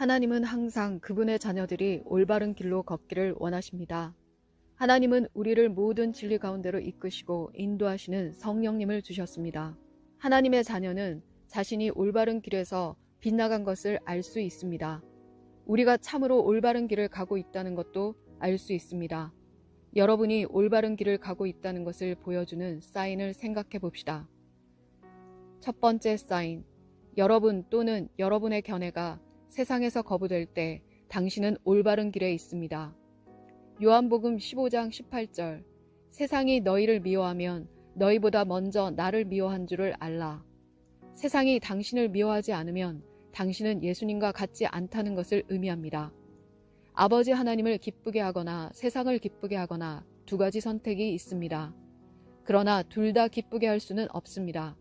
하나님은 항상 그분의 자녀들이 올바른 길로 걷기를 원하십니다. 하나님은 우리를 모든 진리 가운데로 이끄시고 인도하시는 성령님을 주셨습니다. 하나님의 자녀는 자신이 올바른 길에서 빗나간 것을 알 수 있습니다. 우리가 참으로 올바른 길을 가고 있다는 것도 알 수 있습니다. 여러분이 올바른 길을 가고 있다는 것을 보여주는 사인을 생각해 봅시다. 첫 번째 사인, 여러분 또는 여러분의 견해가 세상에서 거부될 때 당신은 올바른 길에 있습니다. 요한복음 15장 18절, 세상이 너희를 미워하면 너희보다 먼저 나를 미워한 줄을 알라. 세상이 당신을 미워하지 않으면 당신은 예수님과 같지 않다는 것을 의미합니다. 아버지 하나님을 기쁘게 하거나 세상을 기쁘게 하거나 두 가지 선택이 있습니다. 그러나 둘 다 기쁘게 할 수는 없습니다.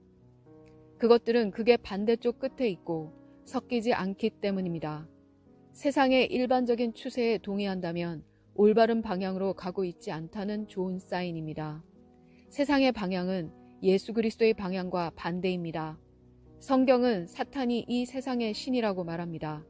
그것들은 극의 반대쪽 끝에 있고 섞이지 않기 때문입니다. 세상의 일반적인 추세에 동의한다면 올바른 방향으로 가고 있지 않다는 좋은 사인입니다. 세상의 방향은 예수 그리스도의 방향과 반대입니다. 성경은 사탄이 이 세상의 신이라고 말합니다.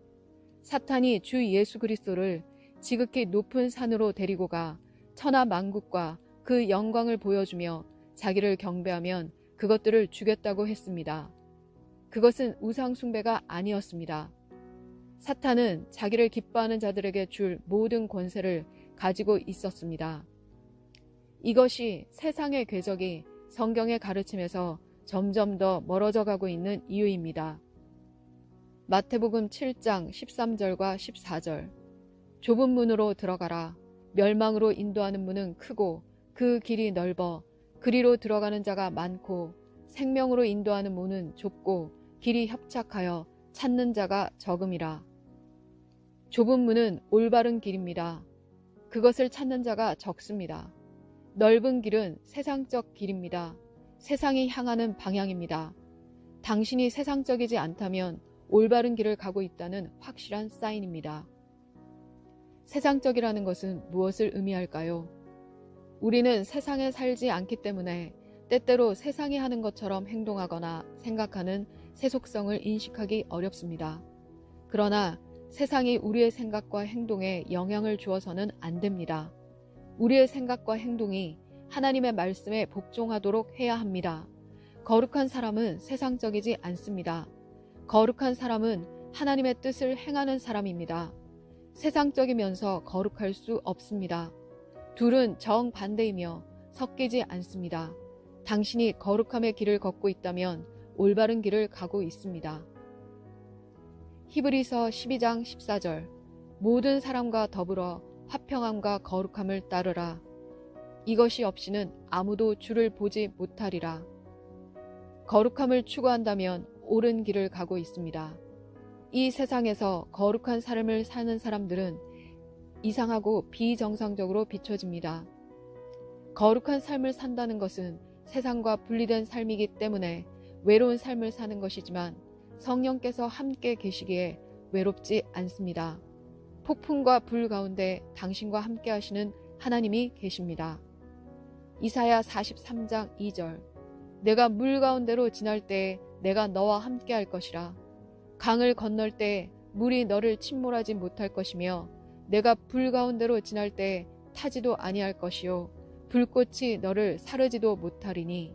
사탄이 주 예수 그리스도를 지극히 높은 산으로 데리고 가 천하 만국과 그 영광을 보여주며 자기를 경배하면 그것들을 주겠다고 했습니다. 그것은 우상 숭배가 아니었습니다. 사탄은 자기를 기뻐하는 자들에게 줄 모든 권세를 가지고 있었습니다. 이것이 세상의 궤적이 성경의 가르침에서 점점 더 멀어져 가고 있는 이유입니다. 마태복음 7장 13절과 14절, 좁은 문으로 들어가라. 멸망으로 인도하는 문은 크고 그 길이 넓어 그리로 들어가는 자가 많고 생명으로 인도하는 문은 좁고 길이 협착하여 찾는 자가 적음이라. 좁은 문은 올바른 길입니다. 그것을 찾는 자가 적습니다. 넓은 길은 세상적 길입니다. 세상이 향하는 방향입니다. 당신이 세상적이지 않다면 올바른 길을 가고 있다는 확실한 사인입니다. 세상적이라는 것은 무엇을 의미할까요? 우리는 세상에 살지 않기 때문에 때때로 세상이 하는 것처럼 행동하거나 생각하는 세속성을 인식하기 어렵습니다. 그러나 세상이 우리의 생각과 행동에 영향을 주어서는 안 됩니다. 우리의 생각과 행동이 하나님의 말씀에 복종하도록 해야 합니다. 거룩한 사람은 세상적이지 않습니다. 거룩한 사람은 하나님의 뜻을 행하는 사람입니다. 세상적이면서 거룩할 수 없습니다. 둘은 정반대이며 섞이지 않습니다. 당신이 거룩함의 길을 걷고 있다면 올바른 길을 가고 있습니다. 히브리서 12장 14절, 모든 사람과 더불어 화평함과 거룩함을 따르라. 이것이 없이는 아무도 주를 보지 못하리라. 거룩함을 추구한다면 옳은 길을 가고 있습니다. 이 세상에서 거룩한 삶을 사는 사람들은 이상하고 비정상적으로 비춰집니다. 거룩한 삶을 산다는 것은 세상과 분리된 삶이기 때문에 외로운 삶을 사는 것이지만 성령께서 함께 계시기에 외롭지 않습니다. 폭풍과 불 가운데 당신과 함께 하시는 하나님이 계십니다. 이사야 43장 2절, 내가 물 가운데로 지날 때에 내가 너와 함께 할 것이라. 강을 건널 때에 물이 너를 침몰하지 못할 것이며 내가 불 가운데로 지날 때에 타지도 아니할 것이요 불꽃이 너를 사르지도 못하리니.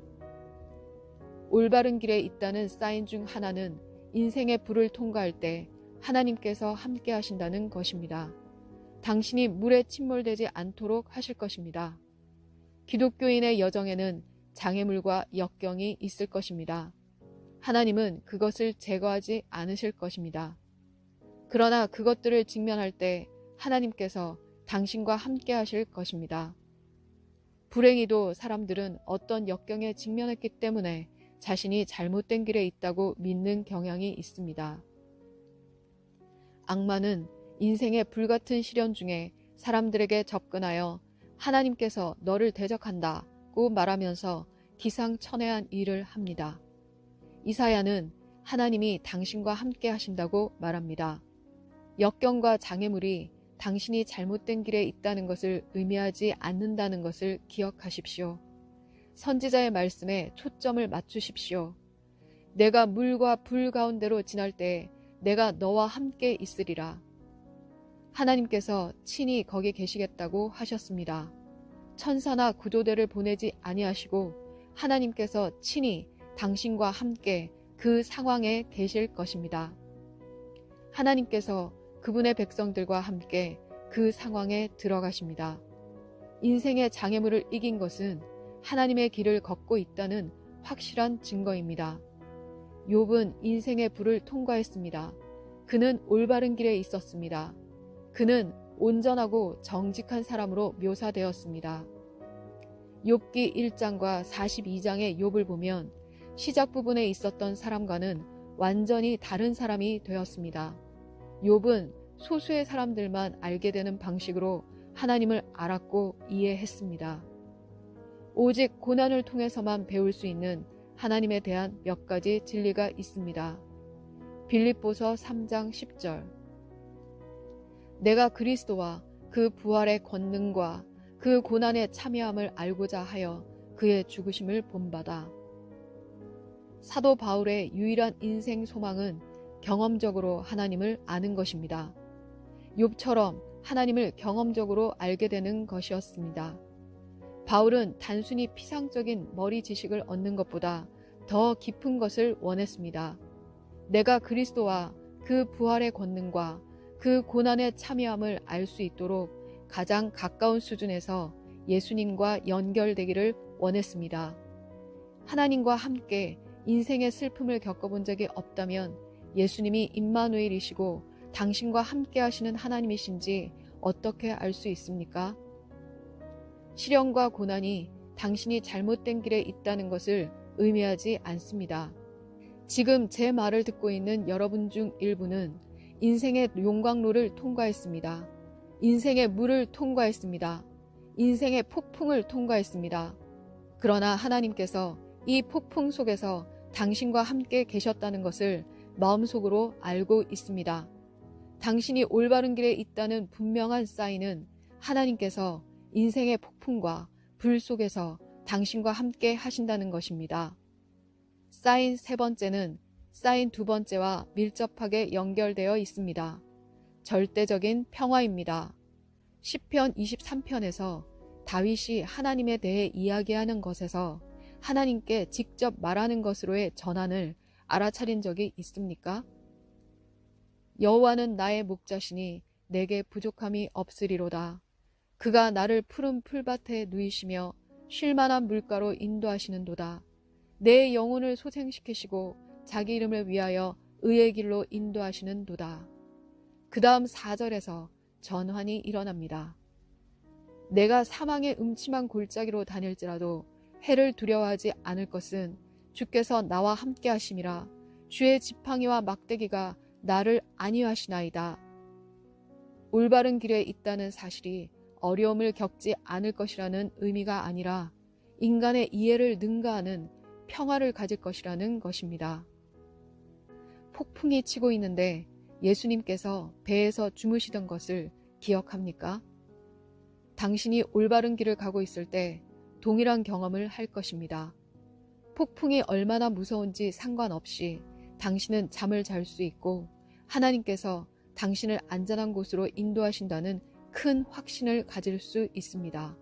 올바른 길에 있다는 사인 중 하나는 인생의 불을 통과할 때 하나님께서 함께 하신다는 것입니다. 당신이 물에 침몰되지 않도록 하실 것입니다. 기독교인의 여정에는 장애물과 역경이 있을 것입니다. 하나님은 그것을 제거하지 않으실 것입니다. 그러나 그것들을 직면할 때 하나님께서 당신과 함께 하실 것입니다. 불행히도 사람들은 어떤 역경에 직면했기 때문에 자신이 잘못된 길에 있다고 믿는 경향이 있습니다. 악마는 인생의 불같은 시련 중에 사람들에게 접근하여 하나님께서 너를 대적한다고 말하면서 기상천외한 일을 합니다. 이사야는 하나님이 당신과 함께 하신다고 말합니다. 역경과 장애물이 당신이 잘못된 길에 있다는 것을 의미하지 않는다는 것을 기억하십시오. 선지자의 말씀에 초점을 맞추십시오. 내가 물과 불 가운데로 지날 때 내가 너와 함께 있으리라. 하나님께서 친히 거기 계시겠다고 하셨습니다. 천사나 구조대를 보내지 아니하시고 하나님께서 친히 당신과 함께 그 상황에 계실 것입니다. 하나님께서 그분의 백성들과 함께 그 상황에 들어가십니다. 인생의 장애물을 이긴 것은 하나님의 길을 걷고 있다는 확실한 증거입니다. 욥은 인생의 불을 통과했습니다. 그는 올바른 길에 있었습니다. 그는 온전하고 정직한 사람으로 묘사되었습니다. 욥기 1장과 42장의 욥을 보면 시작 부분에 있었던 사람과는 완전히 다른 사람이 되었습니다. 욥은 소수의 사람들만 알게 되는 방식으로 하나님을 알았고 이해했습니다. 오직 고난을 통해서만 배울 수 있는 하나님에 대한 몇 가지 진리가 있습니다. 빌립보서 3장 10절. 내가 그리스도와 그 부활의 권능과 그 고난의 참여함을 알고자 하여 그의 죽으심을 본받아. 사도 바울의 유일한 인생 소망은 경험적으로 하나님을 아는 것입니다. 욥처럼 하나님을 경험적으로 알게 되는 것이었습니다. 바울은 단순히 피상적인 머리 지식을 얻는 것보다 더 깊은 것을 원했습니다. 내가 그리스도와 그 부활의 권능과 그 고난의 참여함을 알 수 있도록 가장 가까운 수준에서 예수님과 연결되기를 원했습니다. 하나님과 함께 인생의 슬픔을 겪어본 적이 없다면 예수님이 임마누엘이시고 당신과 함께 하시는 하나님이신지 어떻게 알 수 있습니까? 시련과 고난이 당신이 잘못된 길에 있다는 것을 의미하지 않습니다. 지금 제 말을 듣고 있는 여러분 중 일부는 인생의 용광로를 통과했습니다. 인생의 물을 통과했습니다. 인생의 폭풍을 통과했습니다. 그러나 하나님께서 이 폭풍 속에서 당신과 함께 계셨다는 것을 마음속으로 알고 있습니다. 당신이 올바른 길에 있다는 분명한 사인은 하나님께서 인생의 폭풍과 불 속에서 당신과 함께 하신다는 것입니다. 사인 세 번째는 사인 두 번째와 밀접하게 연결되어 있습니다. 절대적인 평화입니다. 시편 23편에서 다윗이 하나님에 대해 이야기하는 것에서 하나님께 직접 말하는 것으로의 전환을 알아차린 적이 있습니까? 여호와는 나의 목자시니 내게 부족함이 없으리로다. 그가 나를 푸른 풀밭에 누이시며 쉴만한 물가로 인도하시는도다. 내 영혼을 소생시키시고 자기 이름을 위하여 의의 길로 인도하시는도다. 그 다음 4절에서 전환이 일어납니다. 내가 사망의 음침한 골짜기로 다닐지라도 해를 두려워하지 않을 것은 주께서 나와 함께 하심이라. 주의 지팡이와 막대기가 나를 안위하시나이다. 올바른 길에 있다는 사실이 어려움을 겪지 않을 것이라는 의미가 아니라 인간의 이해를 능가하는 평화를 가질 것이라는 것입니다. 폭풍이 치고 있는데 예수님께서 배에서 주무시던 것을 기억합니까? 당신이 올바른 길을 가고 있을 때 동일한 경험을 할 것입니다. 폭풍이 얼마나 무서운지 상관없이 당신은 잠을 잘 수 있고 하나님께서 당신을 안전한 곳으로 인도하신다는 큰 확신을 가질 수 있습니다.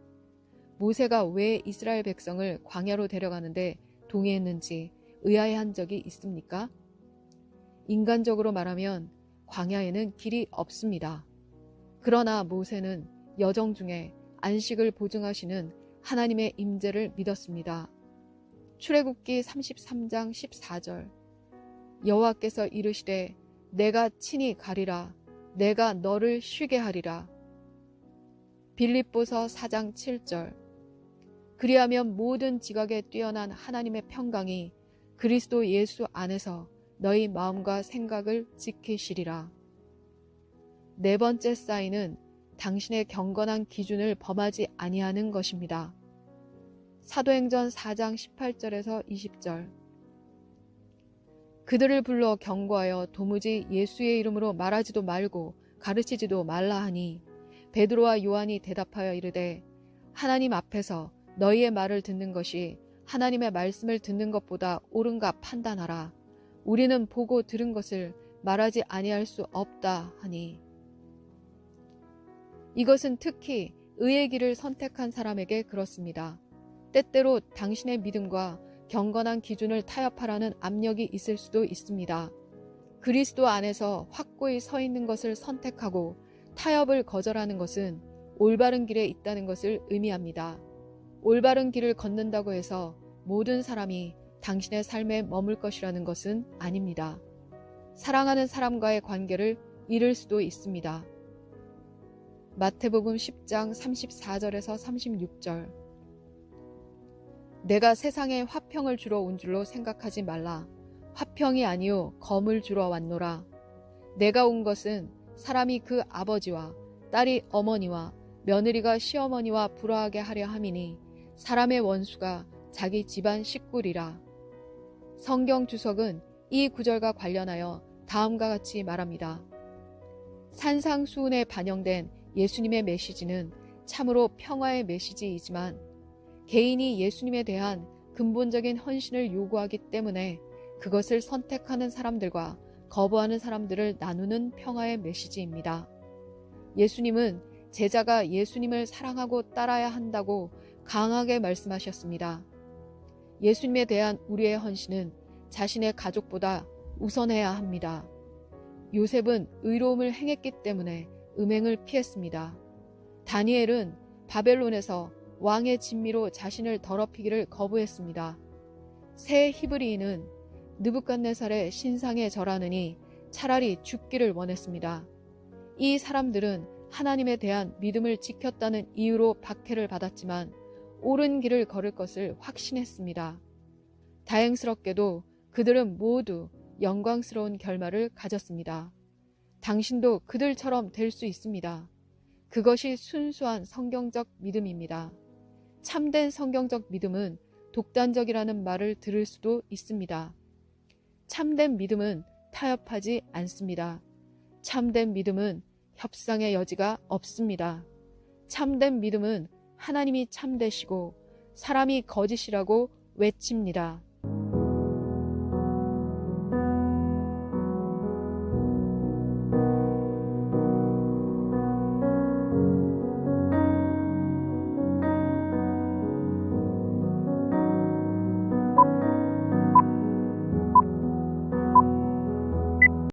모세가 왜 이스라엘 백성을 광야로 데려가는데 동의했는지 의아해한 적이 있습니까? 인간적으로 말하면 광야에는 길이 없습니다. 그러나 모세는 여정 중에 안식을 보증하시는 하나님의 임재를 믿었습니다. 출애굽기 33장 14절. 여호와께서 이르시되 내가 친히 가리라. 내가 너를 쉬게 하리라. 빌립보서 4장 7절. 그리하면 모든 지각에 뛰어난 하나님의 평강이 그리스도 예수 안에서 너희 마음과 생각을 지키시리라. 네 번째 사인은 당신의 경건한 기준을 범하지 아니하는 것입니다. 사도행전 4장 18절에서 20절. 그들을 불러 경고하여 도무지 예수의 이름으로 말하지도 말고 가르치지도 말라 하니 베드로와 요한이 대답하여 이르되 하나님 앞에서 너희의 말을 듣는 것이 하나님의 말씀을 듣는 것보다 옳은가 판단하라. 우리는 보고 들은 것을 말하지 아니할 수 없다 하니. 이것은 특히 의의 길을 선택한 사람에게 그렇습니다. 때때로 당신의 믿음과 경건한 기준을 타협하라는 압력이 있을 수도 있습니다. 그리스도 안에서 확고히 서 있는 것을 선택하고 타협을 거절하는 것은 올바른 길에 있다는 것을 의미합니다. 올바른 길을 걷는다고 해서 모든 사람이 당신의 삶에 머물 것이라는 것은 아닙니다. 사랑하는 사람과의 관계를 잃을 수도 있습니다. 마태복음 10장 34절에서 36절. 내가 세상에 화평을 주러 온 줄로 생각하지 말라. 화평이 아니요 검을 주러 왔노라. 내가 온 것은 사람이 그 아버지와 딸이 어머니와 며느리가 시어머니와 불화하게 하려 함이니 사람의 원수가 자기 집안 식구리라. 성경 주석은 이 구절과 관련하여 다음과 같이 말합니다. 산상수훈에 반영된 예수님의 메시지는 참으로 평화의 메시지이지만 개인이 예수님에 대한 근본적인 헌신을 요구하기 때문에 그것을 선택하는 사람들과 거부하는 사람들을 나누는 평화의 메시지입니다. 예수님은 제자가 예수님을 사랑하고 따라야 한다고 강하게 말씀하셨습니다. 예수님에 대한 우리의 헌신은 자신의 가족보다 우선해야 합니다. 요셉은 의로움을 행했기 때문에 음행을 피했습니다. 다니엘은 바벨론에서 왕의 진미로 자신을 더럽히기를 거부했습니다. 새 히브리인은 느부갓네살의 신상에 절하느니 차라리 죽기를 원했습니다. 이 사람들은 하나님에 대한 믿음을 지켰다는 이유로 박해를 받았지만 옳은 길을 걸을 것을 확신했습니다. 다행스럽게도 그들은 모두 영광스러운 결말을 가졌습니다. 당신도 그들처럼 될 수 있습니다. 그것이 순수한 성경적 믿음입니다. 참된 성경적 믿음은 독단적이라는 말을 들을 수도 있습니다. 참된 믿음은 타협하지 않습니다. 참된 믿음은 협상의 여지가 없습니다. 참된 믿음은 하나님이 참되시고 사람이 거짓이라고 외칩니다.